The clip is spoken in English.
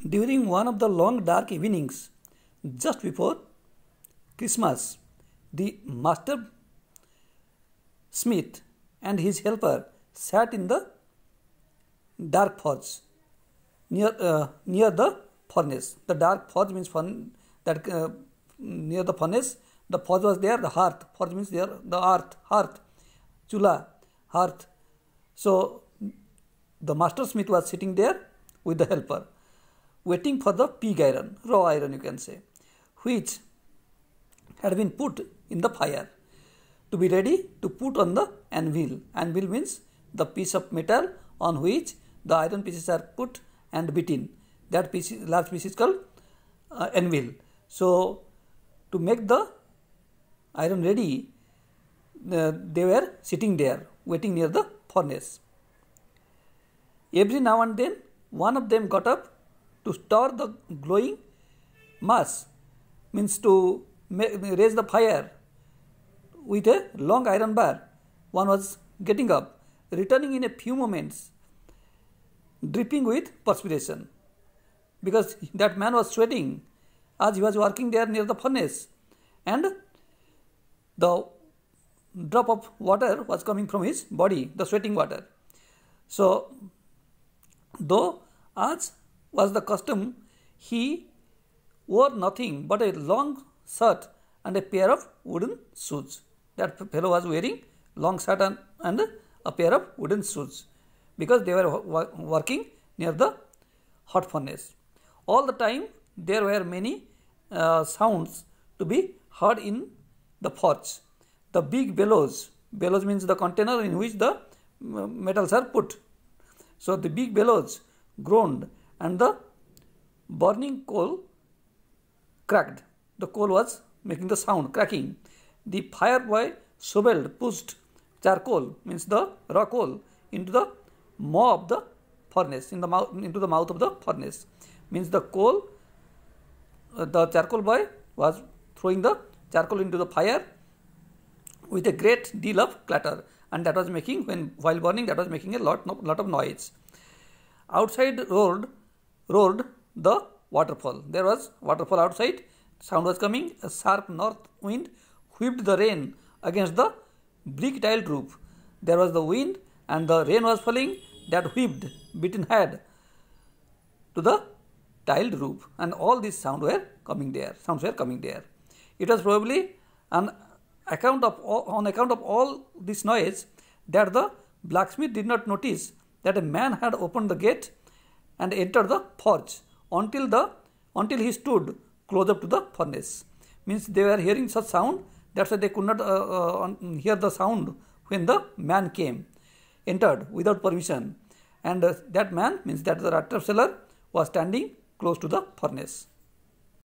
During one of the long dark evenings, just before Christmas, the master smith and his helper sat in the dark forge near the furnace. The dark forge means near the furnace. The forge was there. The hearth. Forge means there. The hearth, chula, hearth. So the master smith was sitting there with the helper, waiting for the pig iron, raw iron you can say, which had been put in the fire to be ready to put on the anvil. Anvil means the piece of metal on which the iron pieces are put and beaten. That large piece is called anvil. So to make the iron ready, they were sitting there waiting near the furnace. Every now and then one of them got up to stir the glowing mass, means to raise the fire with a long iron bar. One was getting up, returning in a few moments, dripping with perspiration, because that man was sweating as he was working there near the furnace, and the drop of water was coming from his body, the sweating water. So, though as was the custom, he wore nothing but a long shirt and a pair of wooden shoes. That fellow was wearing long shirt and a pair of wooden shoes, because they were working near the hot furnace. All the time there were many sounds to be heard in the forge. The big bellows means the container in which the metals are put. So the big bellows groaned and the burning coal cracked. The coal was making the sound, cracking. The fire boy pushed charcoal, means the raw coal, into the maw of the furnace, into the mouth of the furnace. Means the coal, the charcoal boy was throwing the charcoal into the fire with a great deal of clatter, and that was making, while burning, that was making a lot of noise. Outside roared the waterfall. There was waterfall outside. Sound was coming. A sharp north wind whipped the rain against the brick tiled roof. There was the wind and the rain was falling, that whipped, beaten head to the tiled roof, and all these sounds were coming there. It was probably on account of all this noise that the blacksmith did not notice that a man had opened the gate and entered the forge until he stood close up to the furnace. Means they were hearing such sound, that's why they could not hear the sound when the man entered without permission, and that man, means that the rat trap seller, was standing close to the furnace.